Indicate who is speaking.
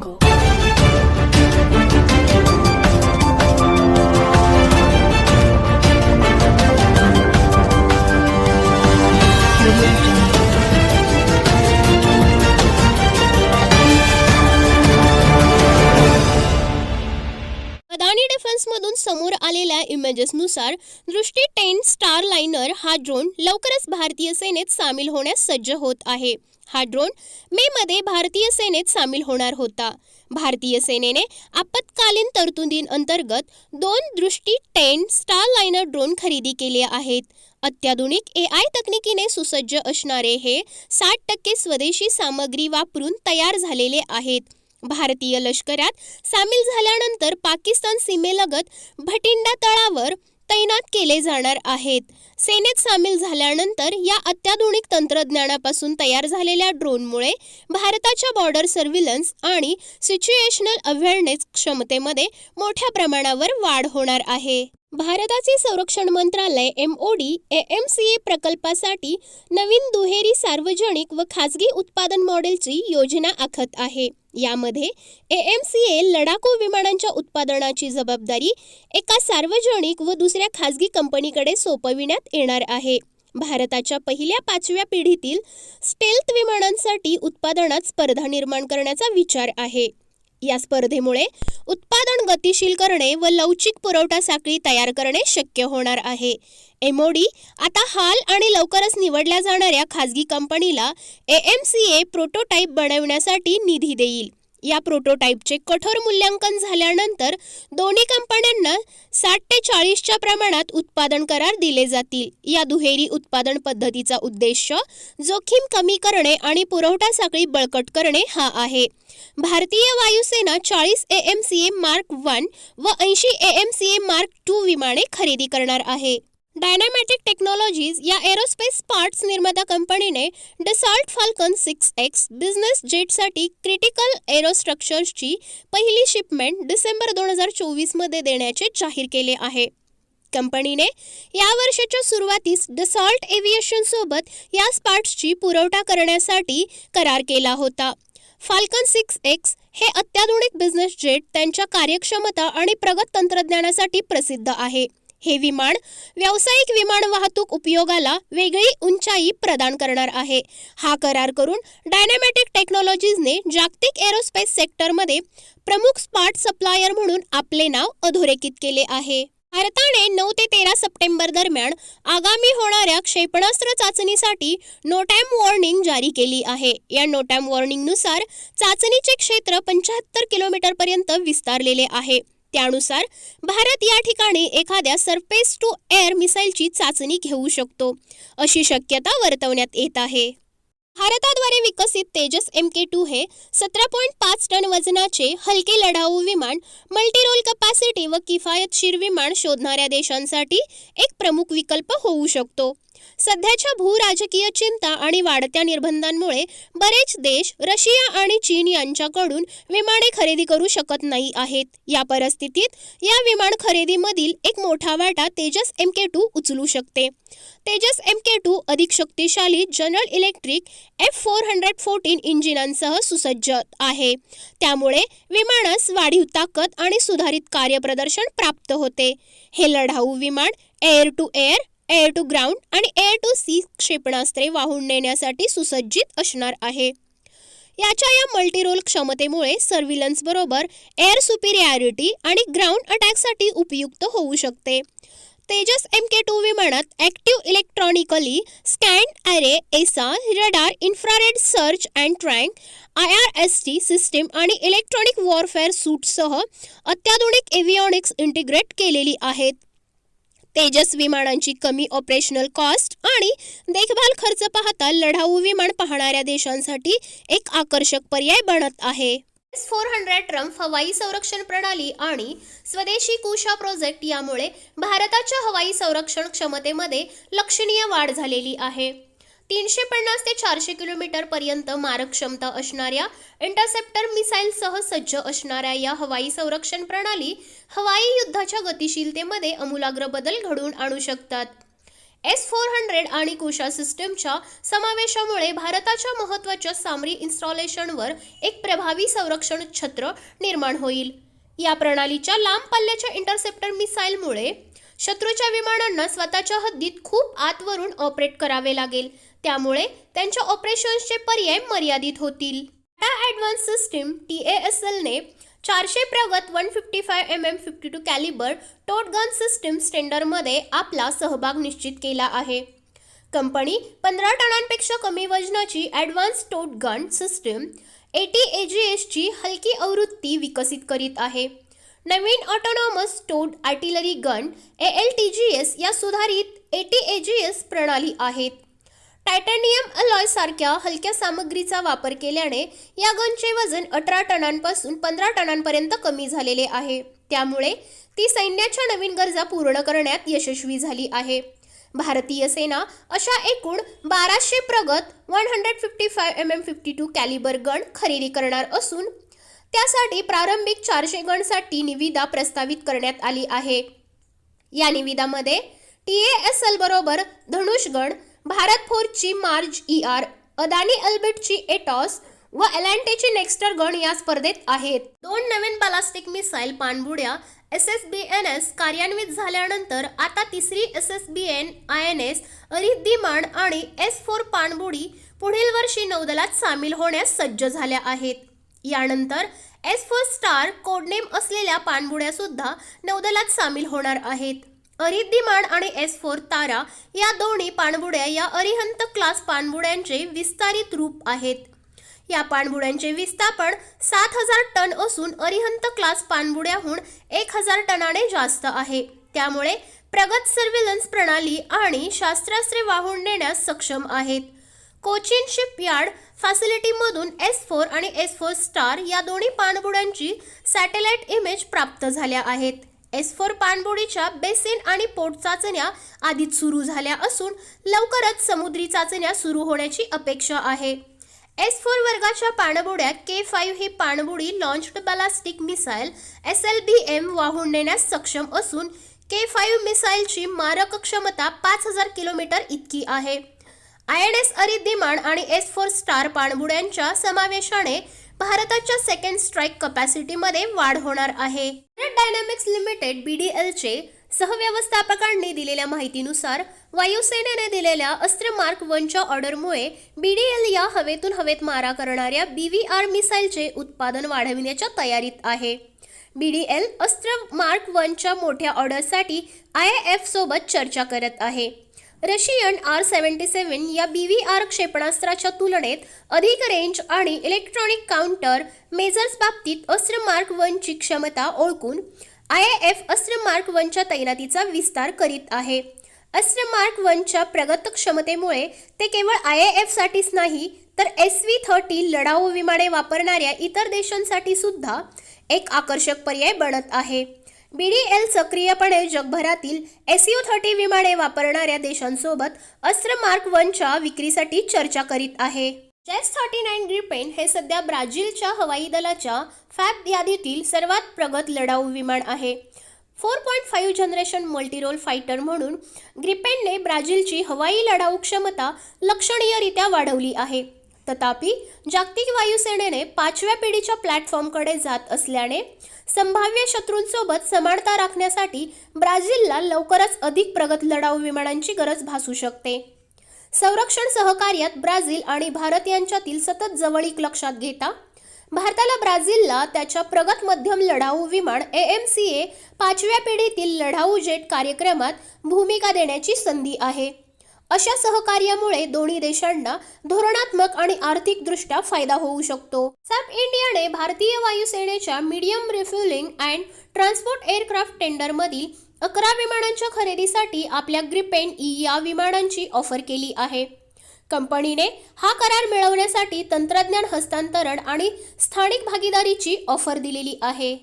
Speaker 1: jungle.
Speaker 2: Adani डिफेन्समधून समोर आलेल्या इमेजेसनुसार दृष्टी 10 स्टारलाइनर हा ड्रोन लवकरच भारतीय सेनेत सामील होण्यास सज्ज होत आहे. हा ड्रोन मे मध्ये भारतीय सेनेत सामील होणार होता. भारतीय सेनेने आपत्कालीन तरतुदींअंतर्गत 2 दृष्टी 10 स्टारलाइनर ड्रोन खरेदी केले आहेत. अत्याधुनिक AI तकनिकीने सुसज्ज असणारे हे 60% स्वदेशी सामग्री वापरून तयार झालेले आहेत. भारतीय लष्करात सामील झाल्यानंतर पाकिस्तान सीमेलगत भटिंडा तळावर तैनात केले जाणार आहेत. सेनेत सामील झाल्यानंतर या अत्याधुनिक तंत्रज्ञानापासून तयार झालेल्या ड्रोनमुळे भारताच्या बॉर्डर सर्व्हिलन्स आणि सिच्युएशनल अवेअरनेस क्षमतेमध्ये मोठ्या प्रमाणावर वाढ होणार आहे. भारताचे संरक्षण मंत्रालय MOD AMCA प्रकल्पासाठी नवीन दुहेरी सार्वजनिक व खासगी उत्पादन मॉडेलची योजना आखत आहे. यामध्ये AMCA लढाऊ विमानांच्या उत्पादनाची जबाबदारी एका सार्वजनिक व दुसऱ्या खासगी कंपनीकडे सोपविण्यात येणार आहे. भारताच्या पहिल्या 5व्या पिढीतील स्टेल्थ विमानांसाठी उत्पादनात स्पर्धा निर्माण करण्याचा विचार आहे. या स्पर्धेमुळे उत्पादन गतिशील करणे व लवचिक पुरवठा साखळी तयार करणे शक्य होणार आहे. MOD आता हाल आणि लवकरच निवडल्या जाणाऱ्या खासगी कंपनीला AMCA प्रोटोटाइप बनवण्यासाठी निधी देईल. या प्रोटोटाइपचे कठोर मूल्यांकन झाल्यानंतर दोन्ही कंपन्यांना 60 ते 40च्या प्रमाणात उत्पादन करार दिले जातील. या दुहेरी उत्पादन पद्धतीचा उद्देश जोखीम कमी करणे आणि पुरवठा साखळी बळकट करणे हा आहे. भारतीय वायुसेना 40 AMCA मार्क 1 व 80 AMCA मार्क 2 विमाने खरेदी करणार आहे. डायनामॅटिक टेक्नॉलॉजीज या एरोस्पेस पार्ट्स निर्माता कंपनीने डसॉल्ट फाल्कन 6X बिझनेस जेटसाठी क्रिटिकल एरोस्ट्रक्चर्सची पहिली शिपमेंट डिसेंबर 2024 मध्ये देण्याचे जाहीर केले आहे. कंपनीने या वर्षाच्या सुरुवातीस डसॉल्ट एव्हिएशन सोबत या पार्ट्सची पुरवठा करण्यासाठी करार केला होता. फाल्कन 6X हे अत्याधुनिक बिझनेस जेट त्यांच्या कार्यक्षमता आणि प्रगत तंत्रज्ञानासाठी प्रसिद्ध आहे. हे विमान व्यावसायिक विमान वाहतूक उपयोगाला वेगळी उंचाई प्रदान करणार आहे. हा करार करून डायनामॅटिक टेक्नॉलॉजीजने जागतिक एरोस्पेस सेक्टरमध्ये प्रमुख पार्ट सप्लायर म्हणून आपले नाव अधोरेखित केले आहे. भारताने 9 ते 13 सप्टेंबर दरम्यान आगामी होणाऱ्या क्षेपणास्त्र चाचणीसाठी नो टाइम वॉर्निंग जारी केली आहे. या नो टाइम वॉर्निंगनुसार चाचणीचे क्षेत्र 75 किलोमीटरपर्यंत विस्तारलेले आहे. त्यानुसार भारत या ठिकाणी एखाद्या सरफेस टू एअर मिसाईलची चाचणी घेऊ शकतो अशी शक्यता वर्तवण्यात येत आहे. भारताद्वारे विकसित तेजस MK2 हे 17.5 टन वजनाचे हलके लढाऊ विमान, मल्टीरोल कपॅसिटी व किफायतशीर विमान शोधणाऱ्या देशांसाठी एक प्रमुख विकल्प होऊ शकतो. सध्याच्या भूराजकीय चिंता आणि वाढत्या निर्बंधांमुळे बरेच देश रशिया आणि चीन यांच्याकडून विमाने खरेदी करू शकत नाही आहेत. या परिस्थितीत या विमान खरेदीमधील एक मोठा वाटा तेजस MK2 उचलू शकते. तेजस MK2 अधिक शक्तिशाली जनरल इलेक्ट्रिक F414 इंजिनांसह सुसज्ज आहे. त्यामुळे विमानास वाढीव ताकद आणि सुधारित कार्यप्रदर्शन प्राप्त होते. हे लढाऊ विमान air to air, air to ground आणि एअर टू सी क्षेपणास्त्रे वाहून नेण्यासाठी सुसज्जित असणार आहे. याच्या या मल्टीरोल क्षमतेमुळे सर्व्हिलन्स बरोबर एअर सुपिरियरिटी आणि ग्राउंड अटॅकसाठी उपयुक्त होऊ शकते. तेजस MK2 विमानात active electronically scanned array, ESA, radar, infrared search and tank, IRST system आणि इलेक्ट्रॉनिक वॉरफेअर सूटसह अत्याधुनिक एव्हिओनिक्स इंटिग्रेट केलेली आहेत. तेजस विमानांची कमी ऑपरेशनल कॉस्ट आणि देखभाल खर्च पाहता लढाऊ विमान पाहणाऱ्या देशांसाठी एक आकर्षक पर्याय बनत आहे. S-400 ट्रम्प हवाई संरक्षण प्रणाली आणि स्वदेशी कुशा प्रोजेक्ट यामुळे भारताच्या हवाई संरक्षण क्षमतेमध्ये लक्षणीय वाढ झालेली आहे. 350 ते 400 किलोमीटर पर्यंत मारक क्षमता असणाऱ्या इंटरसेप्टर मिसाईलसह सज्ज असणाऱ्या या हवाई संरक्षण प्रणाली हवाई युद्धाच्या गतिशीलतेमध्ये आमूलाग्र बदल घडवून आणू शकतात. S-400 आणि कुशा सिस्टीमच्या समावेशामुळे भारताच्या महत्त्वाच्या सामरी इन्स्टॉलेशनवर एक प्रभावी संरक्षण छत्र निर्माण होईल. या प्रणालीच्या लांब पल्ल्याच्या इंटरसेप्टर मिसाईलमुळे शत्रूच्या विमानांना स्वतःच्या हद्दीत खूप आतवरून ऑपरेट करावे लागेल. त्यामुळे त्यांच्या ऑपरेशन्सचे पर्याय मर्यादित होतील. टाटा ॲडव्हान्स सिस्टीम TASLने 400 प्रगत 155 mm 52 कॅलिबर टोट गन सिस्टीम टेंडरमध्ये आपला सहभाग निश्चित केला आहे. कंपनी 15 टनांपेक्षा कमी वजनाची ॲडव्हान्स टोट गन सिस्टीम AT-AGSची हलकी आवृत्ती विकसित करीत आहे. नवीन ऑटोनॉमस टोट आर्टिलरी गन ALTGS या सुधारित AT-AGS प्रणाली आहेत. टायटॅनियम अलॉय सारख्या हलक्या सामग्रीचा वापर केल्याने या गनचे वजन 18 टनांपासून 15 टनांपर्यंत कमी झालेले आहे. त्यामुळे ती सैन्याच्या नवीन गरजा पूर्ण करण्यात यशस्वी झाली आहे. भारतीय सेना अशा एकूण 1200 प्रगत 155 mm 52 कॅलिबर गन खरेदी करणार असून त्यासाठी प्रारंभिक 400 गनसाठी निविदा प्रस्तावित करण्यात आली आहे. या निविदामध्ये TASL बरोबर धनुष गण, भारत फोर्सची मार्ज ER, अदानी अल्बिटची एटॉस व एलांटेची नेक्स्टर गण या स्पर्धेत आहेत. 2 नवीन बॅलिस्टिक मिसाईल पाणबुड्या SSBNS कार्यान्वित झाल्यानंतर आता तिसरी SSBN-INS अरिद्धिमान आणि S-4 पाणबुडी पुढील वर्षी नौदलात सामील होण्यास सज्ज झाल्या आहेत. यानंतर S-4 स्टार कोडनेम असलेल्या पाणबुड्या सुद्धा नौदलात सामील होणार आहेत. अरिद्धिमान आणि S-4 तारा या दोन्ही पाणबुड्या या अरिहंत क्लास पाणबुड्यांचे विस्तारित रूप आहेत. या पाणबुड्यांचे विस्थापन 7000 टन असून अरिहंत क्लास पाणबुड्याहून 1000 टनाने जास्त आहे. त्यामुळे प्रगत सर्व्हिलन्स प्रणाली आणि शस्त्रास्त्रे वाहून नेण्यास सक्षम आहेत. कोचिन शिपयार्ड फॅसिलिटीमधून S-4 आणि S-4 स्टार या दोन्ही पाणबुड्यांची सॅटेलाइट इमेज प्राप्त झाल्या आहेत. S-4 पाणबुडीच्या बेसिन आणि पोर्ट चाचण्या आधीच सुरू झाल्या असून लवकरच समुद्री चाचण्या सुरू होण्याची अपेक्षा आहे. S-4 वर्गाच्या पाणबुड्या K5 ही पाणबुडी लॉन्च्ड बॅलिस्टिक मिसाईल SLBM वाहून नेण्यास सक्षम असून K5 मिसाईलची मारक क्षमता 5000 किलोमीटर इतकी आहे. INS अरिद्धिमान आणि S-4 स्टार पाणबुड्यांच्या समावेशाने भारताच्या सेकंड स्ट्राईक कपॅसिटीमध्ये वाढ होणार आहे. डायनामिक्स लिमिटेड BDLचे सहव्यवस्थापकांनी दिलेल्या माहितीनुसार वायुसेनेने दिलेल्या अस्त्र मार्क 1च्या ऑर्डरमुळे BDL या हवेतून हवेत मारा करणाऱ्या BVR मिसाईलचे उत्पादन वाढविण्याच्या तयारीत आहे. BDL अस्त्र मार्क 1च्या मोठ्या ऑर्डरसाठी IAF सोबत चर्चा करत आहे. रशियन R-77 या BVR क्षेपणास्त्राच्या तुलनेत अधिक रेंज आणि इलेक्ट्रॉनिक काउंटर मेजर्स बाबतीत अस्त्र मार्क 1ची क्षमता ओळखून IAF अस्त्र मार्क 1च्या तैनातीचा विस्तार करीत आहे. अस्त्र मार्क 1च्या प्रगत क्षमतेमुळे ते केवळ IAFसाठीच नाही तर SV-30 लढाऊ विमाने वापरणाऱ्या इतर देशांसाठी सुद्धा एक आकर्षक पर्याय बनत आहे. BDL सक्रियपणे जगभरातील Su-30 विमाने वापरणाऱ्या देशांसोबत अस्त्र मार्क 1च्या विक्रीसाठी चर्चा करीत आहे. JAS-39 ग्रिपेन हे सध्या ब्राझीलच्या हवाई दलाच्या फॅब यादीतील सर्वात प्रगत लढाऊ विमान आहे. 4.5 जनरेशन मल्टीरोल फायटर म्हणून ग्रिपेनने ब्राझीलची हवाई लढाऊ क्षमता लक्षणीयरित्या वाढवली आहे. तथापि जागतिक वायुसेनेने 5व्या पिढीच्या प्लॅटफॉर्मकडे जात असल्याने संभाव्य शत्रूंसोबत समानता राखण्यासाठी ब्राझीलला लवकरच अधिक प्रगत लढाऊ विमानांची गरज भासू शकते. संरक्षण सहकार्यात ब्राझील आणि भारत यांच्यातील सतत जवळीक लक्षात घेता भारताला ब्राझीलला त्याच्या प्रगत मध्यम लढाऊ विमान AMCA 5व्या पिढीतील लढाऊ जेट कार्यक्रमात भूमिका देण्याची संधी आहे. अशा सहकार्यामुळे दोन्ही देशांना धोरणात्मक आणि आर्थिकदृष्ट्या फायदा होऊ शकतो. सॅप इंडियाने भारतीय वायुसेनेच्या medium refuelling and transport aircraft टेंडरमधील 11 विमानांच्या खरेदीसाठी आपल्या ग्रिपेन E या विमानांची ऑफर केली आहे. कंपनीने हा करार मिळवण्यासाठी तंत्रज्ञान हस्तांतरण आणि स्थानिक भागीदारीची ऑफर दिलेली आहे.